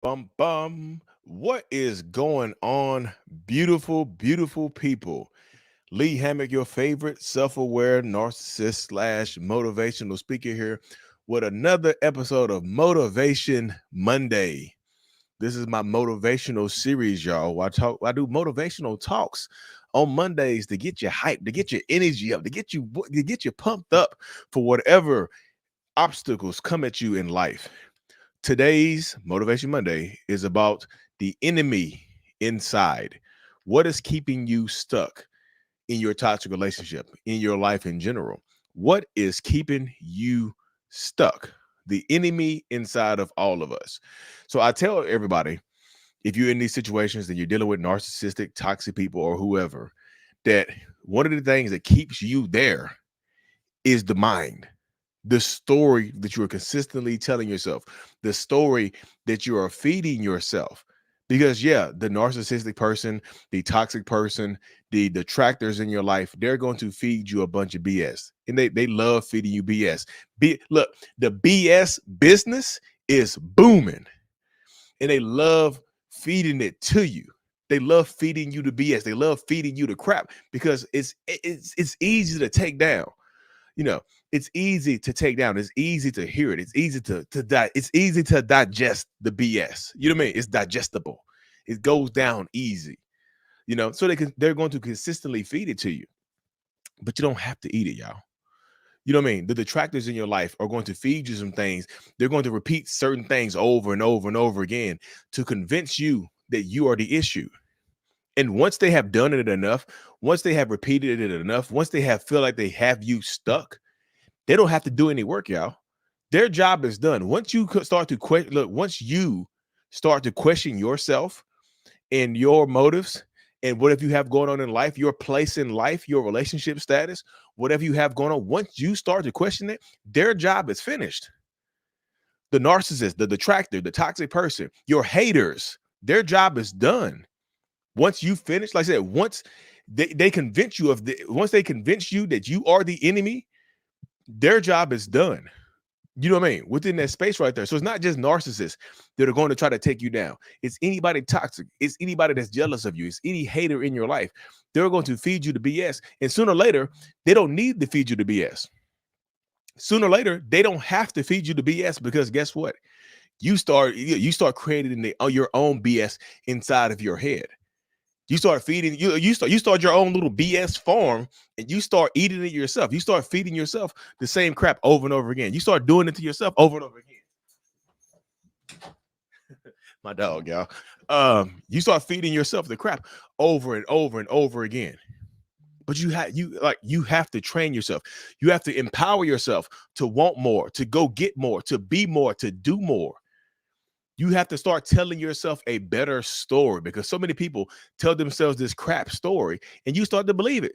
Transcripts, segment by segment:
Bum bum. What is going on, beautiful, beautiful people? Lee Hammock, your favorite self-aware narcissist slash motivational speaker here with another episode of Motivation Monday. This is my motivational series, y'all. I do motivational talks on Mondays to get you hyped, to get your energy up, to get you pumped up for whatever obstacles come at you in life. Today's Motivation Monday is about the enemy inside. What is keeping you stuck in your toxic relationship, in your life in general? What is keeping you stuck? The enemy inside of all of us. So I tell everybody, if you're in these situations that you're dealing with narcissistic, toxic people or whoever, that one of the things that keeps you there is the mind, the story that you are consistently telling yourself, the story that you are feeding yourself. Because yeah, the narcissistic person, the toxic person, the detractors in your life, they're going to feed you a bunch of BS. And they love feeding you BS. Look, the BS business is booming and they love feeding it to you. They love feeding you the BS. They love feeding you the crap because it's easy to take down. You know, it's easy to take down. It's easy to hear it. It's easy it's easy to digest the BS. You know what I mean? It's digestible. It goes down easy. So they're going to consistently feed it to you, but you don't have to eat it, y'all. You know what I mean? The detractors in your life are going to feed you some things. They're going to repeat certain things over and over and over again to convince you that you are the issue. And once they have done it enough, once they have repeated it enough, once they have feel like they have you stuck, they don't have to do any work, y'all. Their job is done. Once you start to question, look, once you start to question yourself and your motives and whatever you have going on in life, your place in life, your relationship status, whatever you have going on, once you start to question it, their job is finished. The narcissist, the detractor, the toxic person, your haters, their job is done. Once you finish, like I said, once they convince you once they convince you that you are the enemy, their job is done. You know what I mean? Within that space right there. So it's not just narcissists that are going to try to take you down. It's anybody toxic. It's anybody that's jealous of you. It's any hater in your life. They're going to feed you the BS. And sooner or later, they don't need to feed you the BS. Sooner or later, they don't have to feed you the BS because guess what? You start creating your own BS inside of your head. You start feeding you start your own little BS farm and you start eating it yourself. You start feeding yourself the same crap over and over again. You start doing it to yourself over and over again. My dog, y'all. You start feeding yourself the crap over and over and over again. But you have to train yourself. You have to empower yourself to want more, to go get more, to be more, to do more. You have to start telling yourself a better story because so many people tell themselves this crap story and you start to believe it.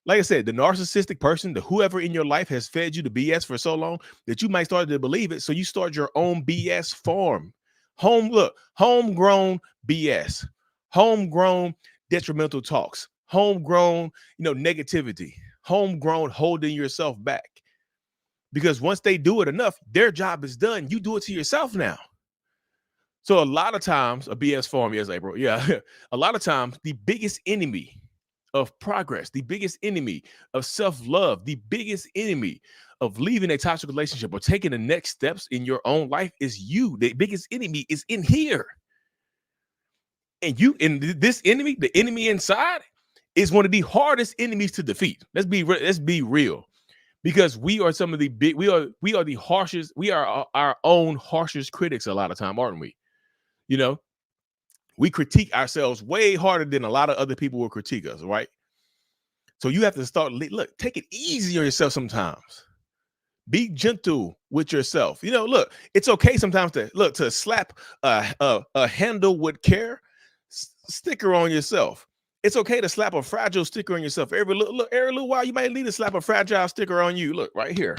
Like I said, the narcissistic person, the whoever in your life has fed you the BS for so long that you might start to believe it. So you start your own BS farm. Homegrown BS, homegrown detrimental talks, homegrown, negativity, homegrown holding yourself back. Because once they do it enough, their job is done. You do it to yourself now. So a lot of times, a BS form, yes, April. Yeah. A lot of times, the biggest enemy of progress, the biggest enemy of self-love, the biggest enemy of leaving a toxic relationship or taking the next steps in your own life is you. The biggest enemy is in here. And this enemy, the enemy inside, is one of the hardest enemies to defeat. Let's be real. Because we are some of the big, we are the harshest, we are our own harshest critics a lot of time, aren't we? You know, we critique ourselves way harder than a lot of other people will critique us, right? So you have to take it easy on yourself sometimes. Be gentle with yourself. Look, it's okay sometimes to slap a handle with care sticker on yourself. It's okay to slap a fragile sticker on yourself. Every little while, you might need to slap a fragile sticker on you. Look, right here.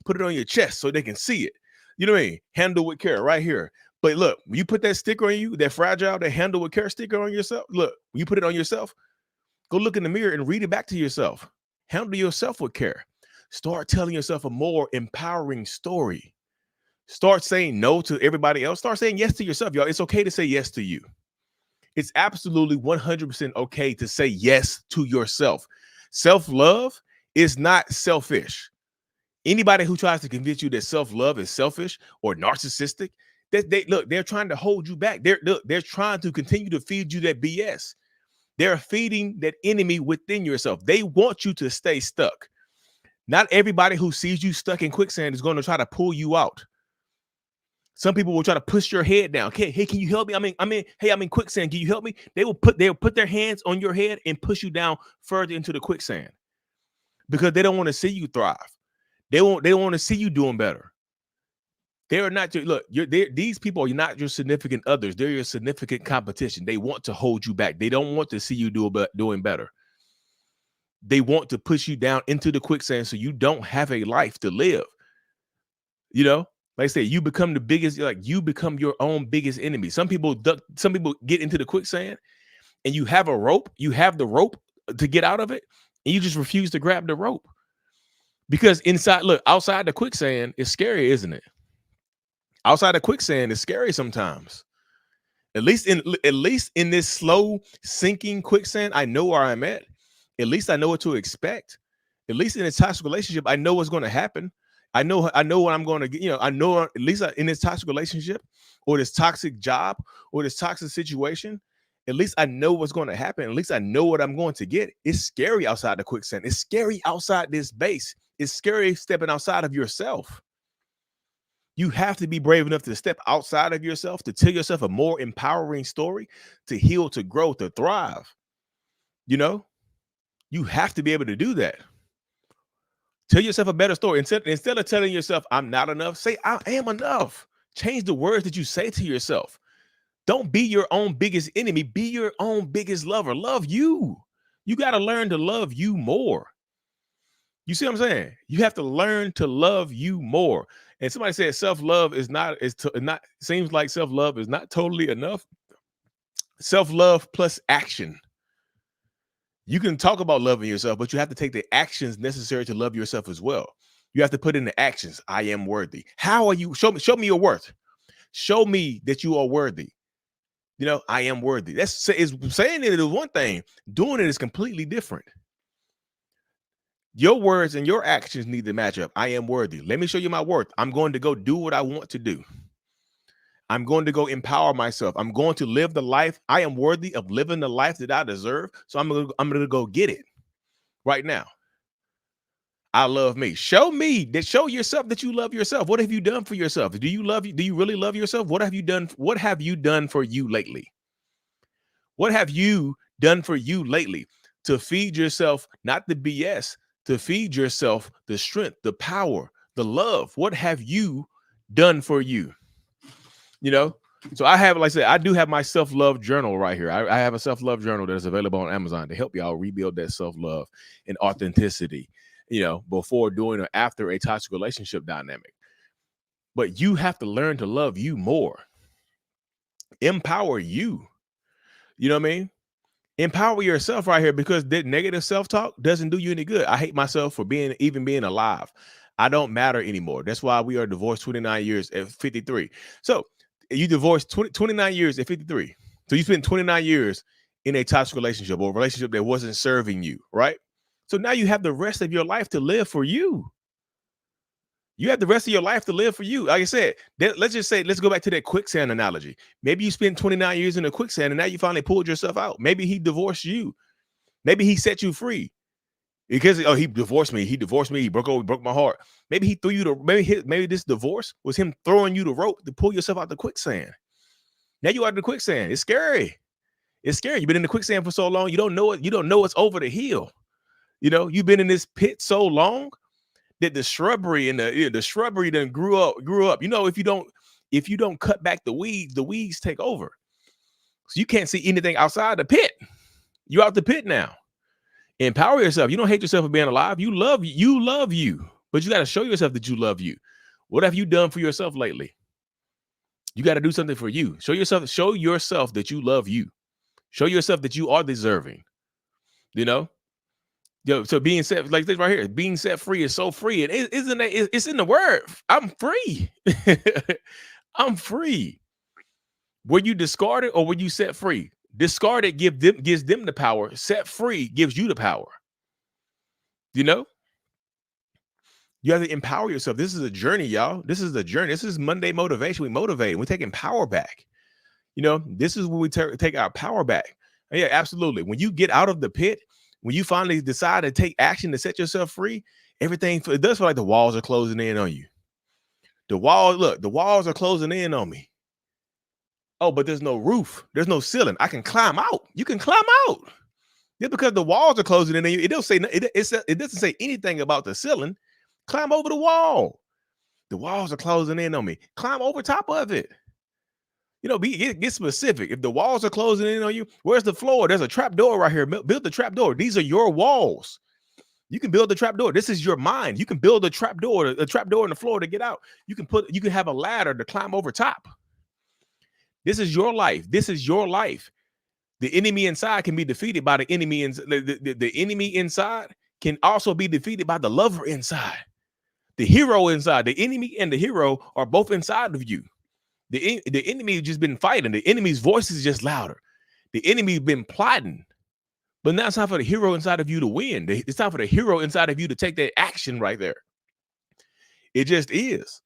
Put it on your chest so they can see it. You know what I mean? Handle with care right here. But look, when you put that sticker on you, that fragile, that handle with care sticker on yourself, look, when you put it on yourself, go look in the mirror and read it back to yourself. Handle yourself with care. Start telling yourself a more empowering story. Start saying no to everybody else. Start saying yes to yourself, y'all. It's okay to say yes to you. It's absolutely 100% okay to say yes to yourself. Self-love is not selfish. Anybody who tries to convince you that self-love is selfish or narcissistic, they're trying to hold you back. They're trying to continue to feed you that BS. They're feeding that enemy within yourself. They want you to stay stuck. Not everybody who sees you stuck in quicksand is going to try to pull you out. Some people will try to push your head down. Okay, hey, can you help me? Hey, I'm in quicksand. Can you help me? They'll put their hands on your head and push you down further into the quicksand because they don't want to see you thrive. They don't want to see you doing better. They are not these people are not your significant others. They're your significant competition. They want to hold you back. They don't want to see you doing better. They want to push you down into the quicksand so you don't have a life to live. You know, like I said, you become the biggest, you become your own biggest enemy. Some people get into the quicksand and you have the rope to get out of it, and you just refuse to grab the rope. Because outside the quicksand is scary, isn't it? Outside the quicksand is scary sometimes. At least in this slow sinking quicksand, I know where I'm at. At least I know what to expect. At least in a toxic relationship, I know what's going to happen. I know what I'm going to get. I know at least in this toxic relationship or this toxic job or this toxic situation, at least I know what's going to happen. At least I know what I'm going to get. It's scary outside the quicksand. It's scary outside this base. It's scary stepping outside of yourself. You have to be brave enough to step outside of yourself, to tell yourself a more empowering story, to heal, to grow, to thrive. You have to be able to do that. Tell yourself a better story. Instead of telling yourself, I'm not enough, say, I am enough. Change the words that you say to yourself. Don't be your own biggest enemy. Be your own biggest lover. Love you. You got to learn to love you more. You see what I'm saying? You have to learn to love you more. And somebody said self-love seems like self-love is not totally enough. Self-love plus action. You can talk about loving yourself, but you have to take the actions necessary to love yourself as well. You have to put in the actions. I am worthy. How are you? Show me your worth. Show me that you are worthy. I am worthy. Saying it is one thing. Doing it is completely different. Your words and your actions need to match up. I am worthy. Let me show you my worth. I'm going to go do what I want to do. I'm going to go empower myself. I'm going to live the life. I am worthy of living the life that I deserve. So I'm going to go get it right now. I love me. Show yourself that you love yourself. What have you done for yourself? Do you really love yourself? What have you done? What have you done for you lately? What have you done for you lately to feed yourself, not the BS, to feed yourself the strength, the power, the love? What have you done for you? So I have, like I said, I do have my self-love journal right here. I have a self-love journal that is available on Amazon to help y'all rebuild that self-love and authenticity, before, during, or after a toxic relationship dynamic. But you have to learn to love you more. Empower you. You know what I mean? Empower yourself right here, because that negative self-talk doesn't do you any good. I hate myself for being alive. I don't matter anymore. That's why we are divorced 29 years at 53. So you divorced 29 years at 53. So you spent 29 years in a toxic relationship, or a relationship that wasn't serving you, right? So now you have the rest of your life to live for you. You have the rest of your life to live for you. Like I said, let's go back to that quicksand analogy. Maybe you spent 29 years in the quicksand and now you finally pulled yourself out. Maybe he divorced you. Maybe he set you free because he divorced me. He broke my heart. Maybe he threw you maybe this divorce was him throwing you the rope to pull yourself out the quicksand. Now you are in the quicksand. It's scary. It's scary. You've been in the quicksand for so long. You don't know it. You don't know it's over the hill. You've been in this pit so long that the shrubbery and the shrubbery then grew up. If you don't cut back the weeds take over. So you can't see anything outside the pit. You're out the pit now. Empower yourself. You don't hate yourself for being alive. You love you, but you got to show yourself that you love you. What have you done for yourself lately? You got to do something for you. Show yourself that you love you. Show yourself that you are deserving. Yo, so being set like this right here, being set free is so free. And isn't it? It's in the word. I'm free. I'm free. Were you discarded or were you set free? Discarded gives them the power. Set free gives you the power. You know, you have to empower yourself. This is a journey, y'all. This is a journey. This is Monday motivation. We motivate. We're taking power back. You know, this is when we take our power back. And yeah, absolutely. When you get out of the pit, when you finally decide to take action to set yourself free, everything, it does feel like the walls are closing in on you. The walls are closing in on me. Oh, but there's no roof. There's no ceiling. I can climb out. You can climb out. Just because the walls are closing in on you, it doesn't say anything about the ceiling. Climb over the wall. The walls are closing in on me. Climb over top of it. You know, get specific. If the walls are closing in on you, where's the floor? There's a trap door right here. Build the trap door. These are your walls. You can build the trap door. This is your mind. You can build a trap door in the floor to get out. You can have a ladder to climb over top. This is your life. This is your life. The enemy inside can be defeated by the enemy. The enemy inside can also be defeated by the lover inside. The hero inside. The enemy and the hero are both inside of you. The enemy has just been fighting. The enemy's voice is just louder. The enemy's been plotting. But now it's time for the hero inside of you to win. It's time for the hero inside of you to take that action right there. It just is.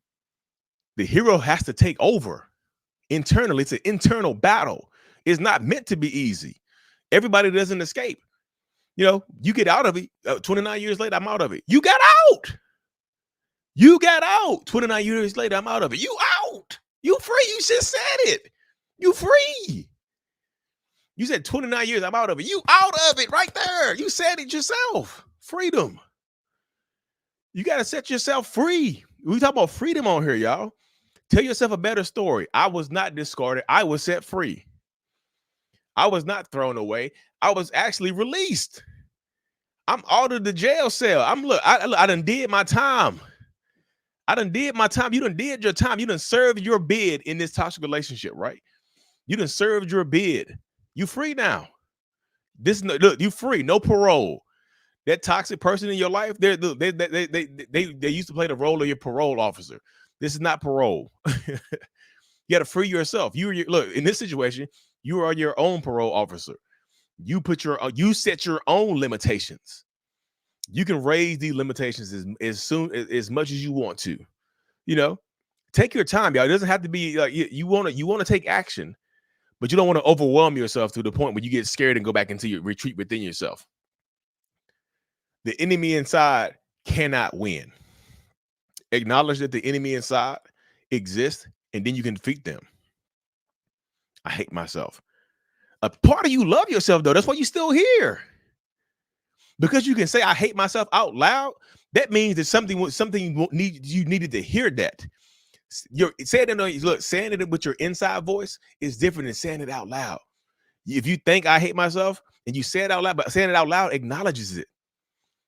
The hero has to take over. Internally, it's an internal battle. It's not meant to be easy. Everybody doesn't escape. You know, you get out of it. 29 years later, I'm out of it. You got out. You got out. 29 years later, I'm out of it. You out. You free. You just said it. You free. You said 29 years, I'm out of it. You out of it right there. You said it yourself. Freedom. You got to set yourself free. We talk about freedom on here, y'all. Tell yourself a better story. I was not discarded. I was set free. I was not thrown away. I was actually released. I'm out of the jail cell. I done did my time. I done did my time. You done did your time. You done served your bid in this toxic relationship, right? You done served your bid. You free now. Look, you free. No parole. That toxic person in your life, they used to play the role of your parole officer. This is not parole. You got to free yourself. Look, in this situation, you are your own parole officer. You set your own limitations. You can raise these limitations as much as you want to. You know, take your time, y'all. It doesn't have to be like you want to take action, but you don't want to overwhelm yourself to the point where you get scared and go back into your retreat within yourself. The enemy inside cannot win. Acknowledge that the enemy inside exists, and then you can defeat them. I hate myself. A part of you love yourself, though. That's why you're still here. Because you can say, I hate myself out loud. That means that something you needed to hear that. Saying it with your inside voice is different than saying it out loud. If you think I hate myself and you say it out loud, but saying it out loud acknowledges it.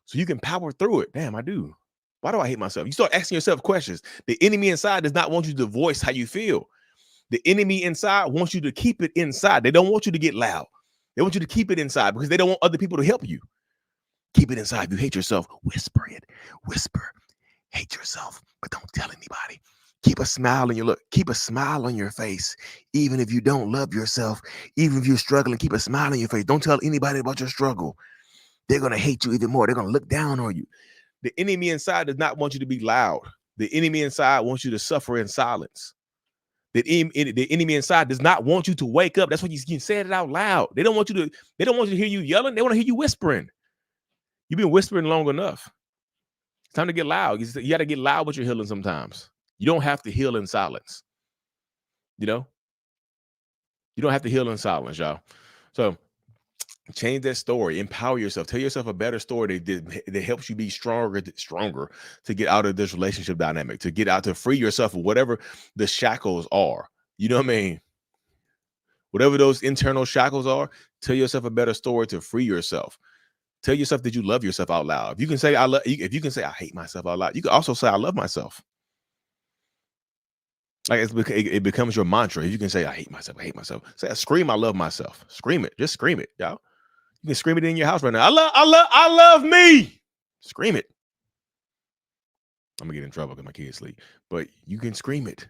So you can power through it. Damn, I do. Why do I hate myself? You start asking yourself questions. The enemy inside does not want you to voice how you feel. The enemy inside wants you to keep it inside. They don't want you to get loud. They want you to keep it inside because they don't want other people to help you. Keep it inside. If you hate yourself, whisper it. Whisper. Hate yourself, but don't tell anybody. Keep a smile on your look. Keep a smile on your face. Even if you don't love yourself, even if you're struggling, keep a smile on your face. Don't tell anybody about your struggle. They're going to hate you even more. They're going to look down on you. The enemy inside does not want you to be loud. The enemy inside wants you to suffer in silence. The enemy inside does not want you to wake up. That's why you said it out loud. They don't want you to hear you yelling. They want to hear you whispering. You've been whispering long enough. It's time to get loud. You got to get loud with your healing sometimes. You don't have to heal in silence. You know? You don't have to heal in silence, y'all. So change that story. Empower yourself. Tell yourself a better story that helps you be stronger to get out of this relationship dynamic, to free yourself of whatever the shackles are. You know what I mean? Whatever those internal shackles are, tell yourself a better story to free yourself. Tell yourself that you love yourself out loud. If you can say I hate myself out loud, you can also say I love myself. Like it becomes your mantra. If you can say I hate myself, say scream I love myself. Scream it. Just scream it, y'all. You can scream it in your house right now. I love me. Scream it. I'm gonna get in trouble because my kids sleep, but you can scream it.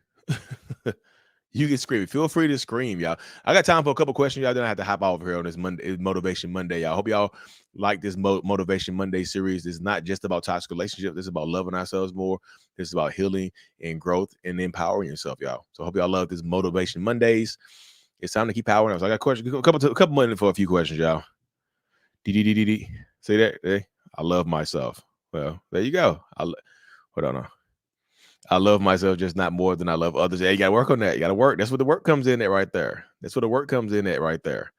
You can scream it. Feel free to scream, y'all. I got time for a couple questions, y'all. Then I have to hop over here on this Monday, Motivation Monday, y'all. Hope y'all like this Motivation Monday series. This is not just about toxic relationships. This is about loving ourselves more. This is about healing and growth and empowering yourself, y'all. So I hope y'all love this Motivation Mondays. It's time to keep powering up. So I got questions, a couple minutes for a few questions, y'all. Say that. Hey, I love myself. Well, there you go. Hold on. I love myself, just not more than I love others. Hey, you gotta work on that. You gotta work. That's what the work comes in at right there. That's what the work comes in at right there.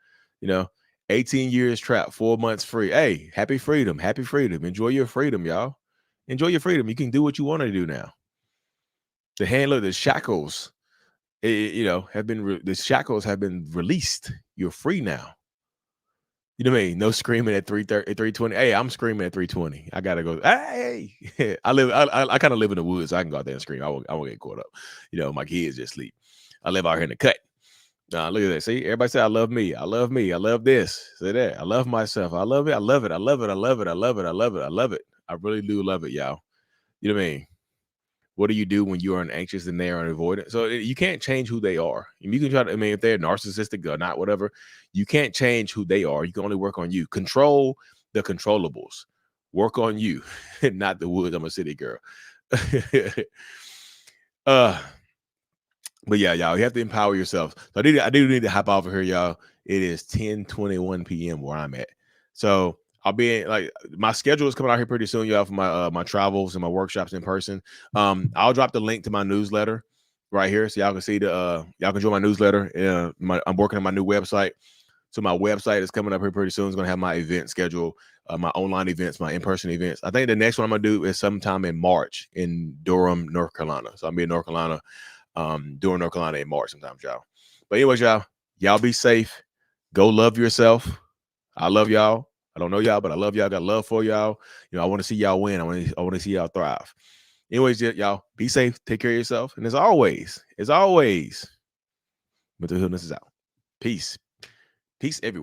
18 years trapped, 4 months free. Hey, happy freedom. Happy freedom. Enjoy your freedom, y'all. Enjoy your freedom. You can do what you want to do now. The handler, the shackles, the shackles have been released. You're free now. You know what I mean? No screaming at 3:30, 3:20. Hey, I'm screaming at 3:20. I gotta go. Hey, I kind of live in the woods. So I can go out there and scream. I won't get caught up. My kids just sleep. I live out here in the cut. Look at that. See, everybody say I love me. I love me. I love this. Say that. I love myself. I love it. I love it. I love it. I love it. I love it. I love it. I love it. I really do love it, y'all. You know what I mean? What do you do when you are anxious and they are avoidant? So you can't change who they are. You can try to, if they're narcissistic or not, whatever, you can't change who they are. You can only work on you. Control the controllables. Work on you, not the woods. I'm a city girl. But yeah, y'all, you have to empower yourself. So I do need to hop off of here, y'all. It is 10:21 p.m. where I'm at. So I'll be my schedule is coming out here pretty soon, y'all, for my travels and my workshops in person. I'll drop the link to my newsletter right here, so y'all can see y'all can join my newsletter. I'm working on my new website, so my website is coming up here pretty soon. It's gonna have my event schedule, my online events, my in-person events. I think the next one I'm gonna do is sometime in March in Durham, North Carolina. So I'll be in North Carolina, during North Carolina in March sometimes, y'all. But anyways, y'all be safe. Go love yourself. I love y'all. I don't know y'all, but I love y'all. Got love for y'all. I want to see y'all win. I want to see y'all thrive. Anyways, y'all be safe. Take care of yourself. And as always, mental healness is out. Peace. Peace everywhere.